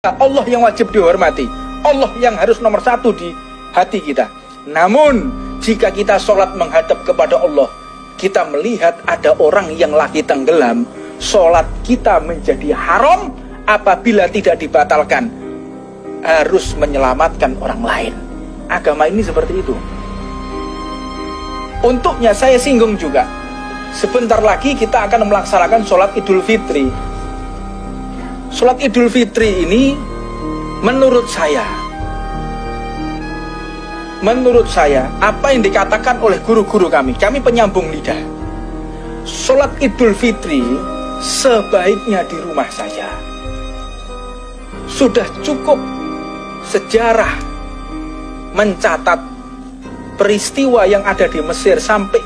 Allah yang wajib dihormati, Allah yang harus nomor satu di hati kita. Namun jika kita sholat menghadap kepada Allah, kita melihat ada orang yang lagi tenggelam, sholat kita menjadi haram apabila tidak dibatalkan, harus menyelamatkan orang lain. Agama ini seperti itu. Untuknya saya singgung juga, sebentar lagi kita akan melaksanakan sholat Idul Fitri. Sholat Idul Fitri ini menurut saya apa yang dikatakan oleh guru-guru kami penyambung lidah, sholat Idul Fitri sebaiknya di rumah saja. Sudah cukup sejarah mencatat peristiwa yang ada di Mesir sampai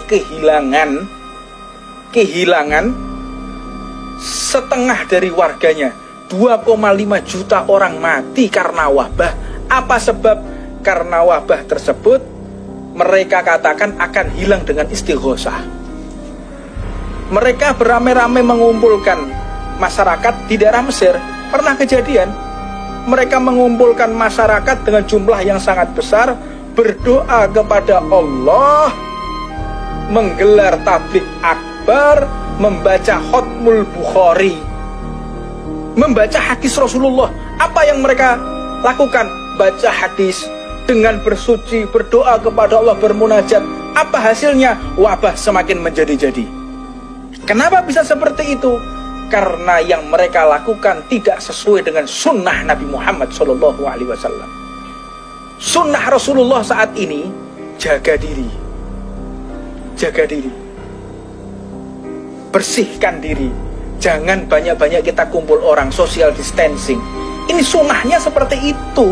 kehilangan setengah dari warganya. 2,5 juta orang mati karena wabah. Apa sebab? Karena wabah tersebut mereka katakan akan hilang dengan istighosah. Mereka beramai-ramai mengumpulkan masyarakat di daerah Mesir. Pernah kejadian, mereka mengumpulkan masyarakat dengan jumlah yang sangat besar, berdoa kepada Allah, menggelar tabligh akbar, membaca Khatmul Bukhari, membaca hadis Rasulullah. Apa yang mereka lakukan? Baca hadis dengan bersuci, berdoa kepada Allah, bermunajat. Apa hasilnya? Wabah semakin menjadi-jadi. Kenapa bisa seperti itu? Karena yang mereka lakukan tidak sesuai dengan sunnah Nabi Muhammad SAW. Sunnah Rasulullah saat ini, jaga diri, bersihkan diri. Jangan banyak-banyak kita kumpul orang, social distancing. Ini sunnahnya seperti itu.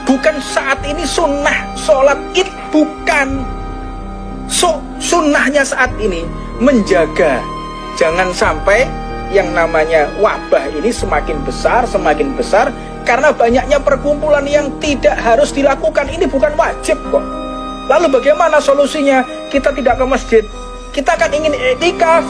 Bukan saat ini sunnah sholat id, bukan. Sunnahnya saat ini menjaga. Jangan sampai yang namanya wabah ini semakin besar, karena banyaknya perkumpulan yang tidak harus dilakukan. Ini bukan wajib kok. Lalu bagaimana solusinya? Kita tidak ke masjid. Kita kan ingin i'tikaf.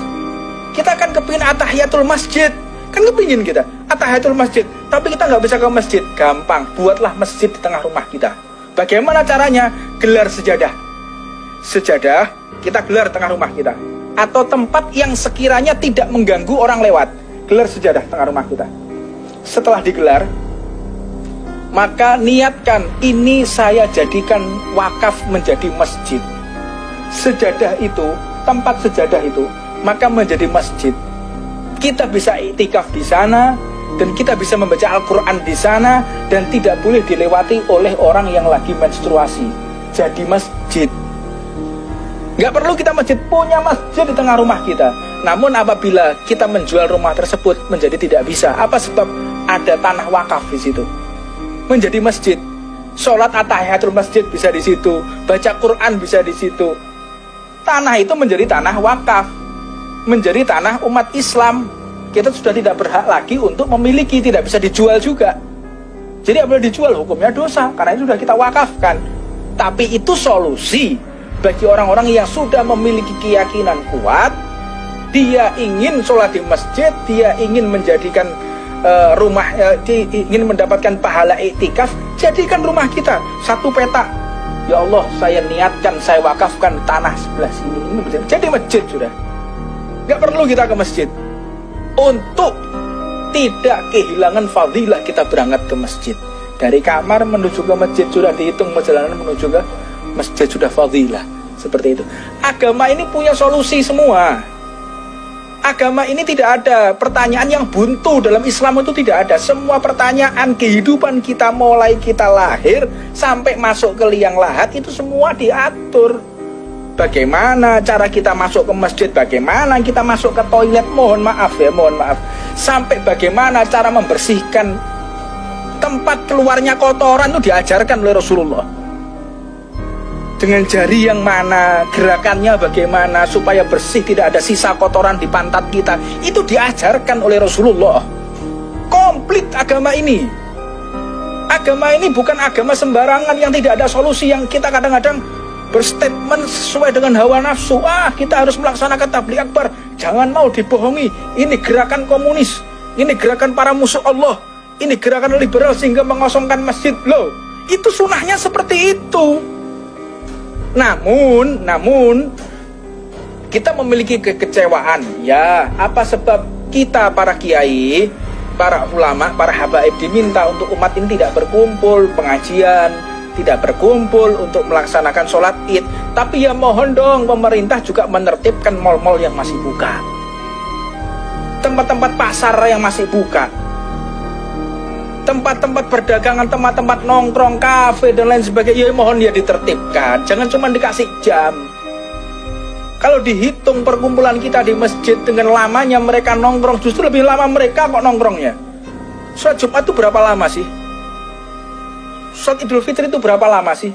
Kita kan kepingin atahiyatul masjid. Kan kepingin kita atahiyatul masjid. Tapi kita nggak bisa ke masjid. Gampang, buatlah masjid di tengah rumah kita. Bagaimana caranya? Gelar sejadah. Sejadah kita gelar tengah rumah kita. Atau tempat yang sekiranya tidak mengganggu orang lewat. Gelar sejadah tengah rumah kita. Setelah digelar, maka niatkan, ini saya jadikan wakaf menjadi masjid. Sejadah itu, tempat sejadah itu, maka menjadi masjid. Kita bisa iktikaf di sana, dan kita bisa membaca Al-Quran di sana, dan tidak boleh dilewati oleh orang yang lagi menstruasi. Jadi masjid. Nggak perlu kita punya masjid di tengah rumah kita. Namun apabila kita menjual rumah tersebut menjadi tidak bisa. Apa sebab? Ada tanah wakaf di situ. Menjadi masjid. Sholat atahiyatul masjid bisa di situ. Baca Quran bisa di situ. Tanah itu menjadi tanah wakaf, menjadi tanah umat Islam. Kita sudah tidak berhak lagi untuk memiliki, tidak bisa dijual juga. Jadi apabila dijual hukumnya dosa, karena itu sudah kita wakafkan. Tapi itu solusi bagi orang-orang yang sudah memiliki keyakinan kuat. Dia ingin sholat di masjid, dia ingin menjadikan ingin mendapatkan pahala iktikaf. Jadikan rumah kita satu petak. Ya Allah, saya niatkan, saya wakafkan tanah sebelah sini. Ini jadi masjid sudah. Gak perlu kita ke masjid. Untuk tidak kehilangan fadilah, kita berangkat ke masjid. Dari kamar menuju ke masjid sudah dihitung, perjalanan menuju ke masjid sudah fadilah. Seperti itu. Agama ini punya solusi semua. Agama ini tidak ada pertanyaan yang buntu. Dalam Islam itu tidak ada. Semua pertanyaan kehidupan kita, mulai kita lahir sampai masuk ke liang lahat, itu semua diatur. Bagaimana cara kita masuk ke masjid, bagaimana kita masuk ke toilet, mohon maaf. Sampai bagaimana cara membersihkan tempat keluarnya kotoran itu diajarkan oleh Rasulullah. Dengan jari yang mana, gerakannya bagaimana supaya bersih, tidak ada sisa kotoran di pantat kita. Itu diajarkan oleh Rasulullah. Komplit agama ini. Agama ini bukan agama sembarangan yang tidak ada solusi, yang kita kadang-kadang berstatement sesuai dengan hawa nafsu. Kita harus melaksanakan tabligh akbar. Jangan mau dibohongi. Ini gerakan komunis. Ini gerakan para musuh Allah. Ini gerakan liberal sehingga mengosongkan masjid. Loh, itu sunahnya seperti itu. Namun kita memiliki kekecewaan. Ya, apa sebab kita para kiai, para ulama, para habaib diminta untuk umat ini tidak berkumpul pengajian, tidak berkumpul untuk melaksanakan sholat id. Tapi ya mohon dong pemerintah juga menertibkan mal-mal yang masih buka, tempat-tempat pasar yang masih buka, tempat-tempat perdagangan, tempat-tempat nongkrong, kafe dan lain sebagainya. Ya mohon ya ditertibkan, jangan cuma dikasih jam. Kalau dihitung perkumpulan kita di masjid dengan lamanya mereka nongkrong, justru lebih lama mereka kok nongkrongnya. Sholat Jumat itu berapa lama sih? Sholat Idul Fitri itu berapa lama sih?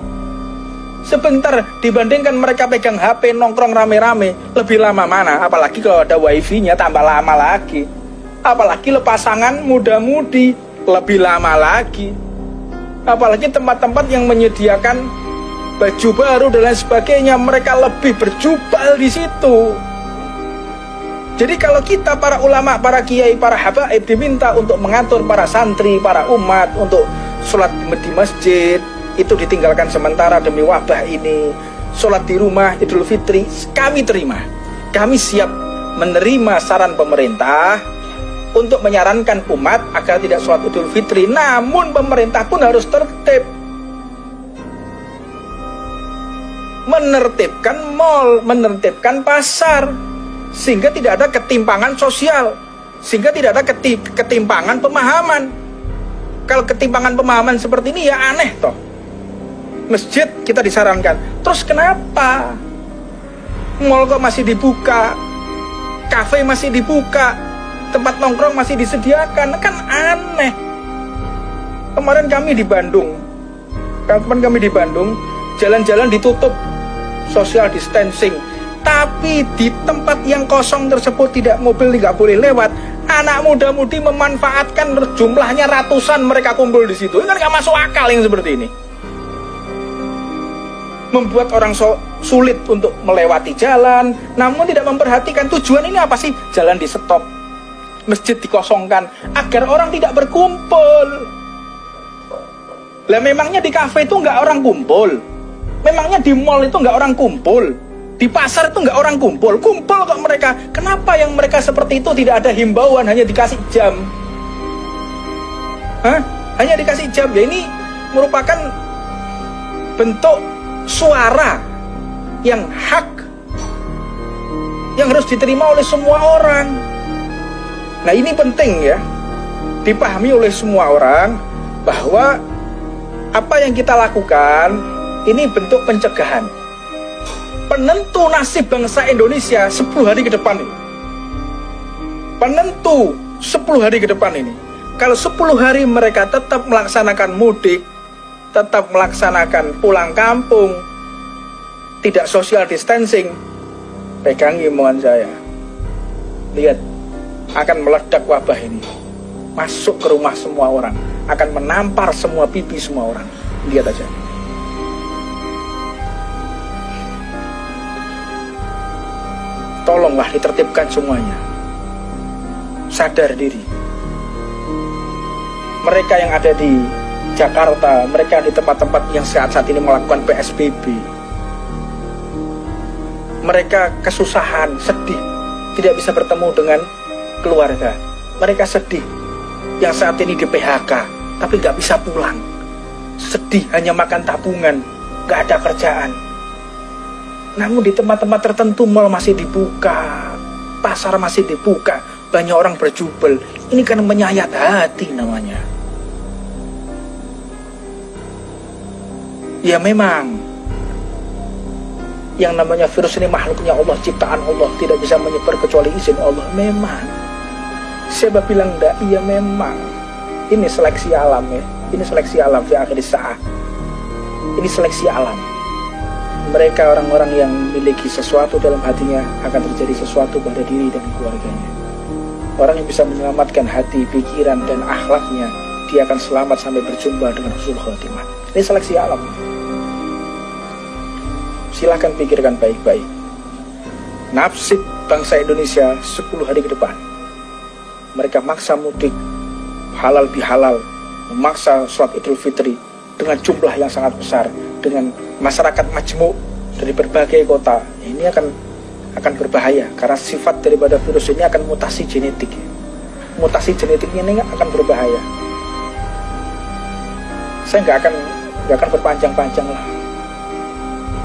Sebentar dibandingkan mereka pegang HP nongkrong rame-rame, lebih lama mana? Apalagi kalau ada wifi-nya tambah lama lagi. Apalagi pasangan muda-mudi lebih lama lagi. Apalagi tempat-tempat yang menyediakan baju baru dan lain sebagainya, mereka lebih berjubal di situ. Jadi kalau kita para ulama, para kiai, para habaib diminta untuk mengatur para santri, para umat untuk sholat di masjid, itu ditinggalkan sementara demi wabah ini. Sholat di rumah Idul Fitri kami terima. Kami siap menerima saran pemerintah untuk menyarankan umat agar tidak sholat Idul Fitri. Namun pemerintah pun harus tertib, menertibkan mal, menertibkan pasar, sehingga tidak ada ketimpangan sosial, sehingga tidak ada ketimpangan pemahaman. Kalau ketimpangan pemahaman seperti ini ya aneh toh. Masjid kita disarankan, terus kenapa mal kok masih dibuka, kafe masih dibuka, tempat nongkrong masih disediakan? Kan aneh. Kemarin kami di Bandung, jalan-jalan ditutup, social distancing, tapi di tempat yang kosong tersebut tidak, mobil tidak boleh lewat. Anak muda-mudi memanfaatkan, jumlahnya ratusan, mereka kumpul di situ. Ini kan gak masuk akal yang seperti ini. Membuat orang sulit untuk melewati jalan, namun tidak memperhatikan tujuan ini apa sih? Jalan di stop, masjid dikosongkan agar orang tidak berkumpul. Lah memangnya di kafe itu nggak orang kumpul? Memangnya di mall itu nggak orang kumpul? Di pasar itu nggak orang kumpul? Kumpul kok mereka. Kenapa yang mereka seperti itu tidak ada himbauan, hanya dikasih jam? Hanya dikasih jam. Ya ini merupakan bentuk suara yang hak, yang harus diterima oleh semua orang. Nah ini penting ya, dipahami oleh semua orang bahwa apa yang kita lakukan ini bentuk pencegahan. Penentu nasib bangsa Indonesia 10 hari ke depan ini. Penentu 10 hari ke depan ini. Kalau 10 hari mereka tetap melaksanakan mudik, tetap melaksanakan pulang kampung, tidak social distancing, pegangi mohon saya, lihat akan meledak wabah ini, masuk ke rumah semua orang, akan menampar semua pipi semua orang. Lihat aja. Tolonglah ditertibkan semuanya, sadar diri. Mereka yang ada di Jakarta, mereka di tempat-tempat yang saat ini melakukan PSBB, mereka kesusahan, sedih, tidak bisa bertemu dengan keluarga. Mereka sedih yang saat ini di PHK, tapi gak bisa pulang. Sedih, hanya makan tabungan, gak ada kerjaan. Namun di tempat-tempat tertentu mal masih dibuka, pasar masih dibuka, banyak orang berjubel. Ini kan menyayat hati namanya. Ya memang, yang namanya virus ini makhluknya Allah, ciptaan Allah, tidak bisa menyebar kecuali izin Allah. Memang. Siapa bilang enggak? Iya memang. Ini seleksi alam ya. Ini seleksi alam fi akhir sa'ah. Ini seleksi alam. Mereka orang-orang yang memiliki sesuatu dalam hatinya akan terjadi sesuatu pada diri dan keluarganya. Orang yang bisa menyelamatkan hati, pikiran dan akhlaknya, dia akan selamat sampai berjumpa dengan husnul khotimah. Ini seleksi alam. Silahkan pikirkan baik-baik. Nasib bangsa Indonesia 10 hari ke depan. Mereka maksa mudik, halal bihalal, memaksa sholat Idul Fitri dengan jumlah yang sangat besar, dengan masyarakat majmuk dari berbagai kota, ini akan berbahaya karena sifat daripada virus ini akan mutasi genetik. Mutasi genetiknya ini akan berbahaya. Saya nggak akan berpanjang-panjang lah.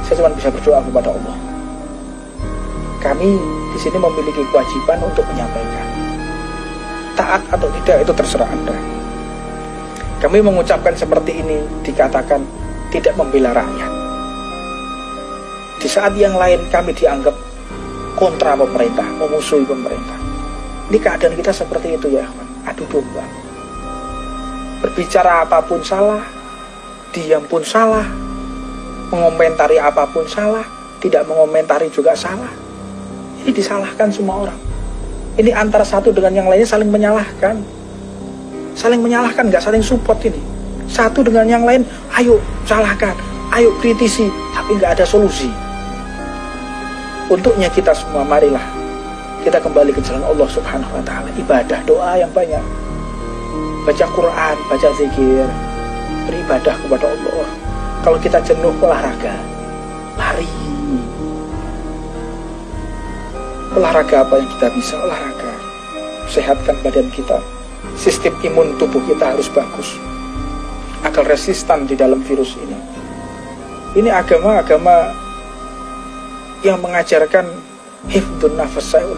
Saya cuma bisa berdoa kepada Allah. Kami di sini memiliki kewajiban untuk menyampaikan. Taat atau tidak itu terserah Anda. Kami mengucapkan seperti ini dikatakan tidak membela rakyat. Di saat yang lain kami dianggap kontra pemerintah, memusuhi pemerintah. Ini keadaan kita seperti itu ya, adu domba. Berbicara apapun salah, diam pun salah, mengomentari apapun salah, tidak mengomentari juga salah. Ini disalahkan semua orang. Ini antara satu dengan yang lainnya saling menyalahkan. Saling menyalahkan, nggak saling support ini. Satu dengan yang lain, ayo salahkan, ayo kritisi, tapi nggak ada solusi. Untuknya kita semua, marilah kita kembali ke jalan Allah Subhanahu wa Ta'ala. Ibadah, doa yang banyak, baca Quran, baca zikir, beribadah kepada Allah. Kalau kita jenuh, olahraga, lari. Olahraga apa yang kita bisa? Olahraga. Sehatkan badan kita. Sistem imun tubuh kita harus bagus agar resistan di dalam virus ini. Ini agama yang mengajarkan hifdzun nafas. Saya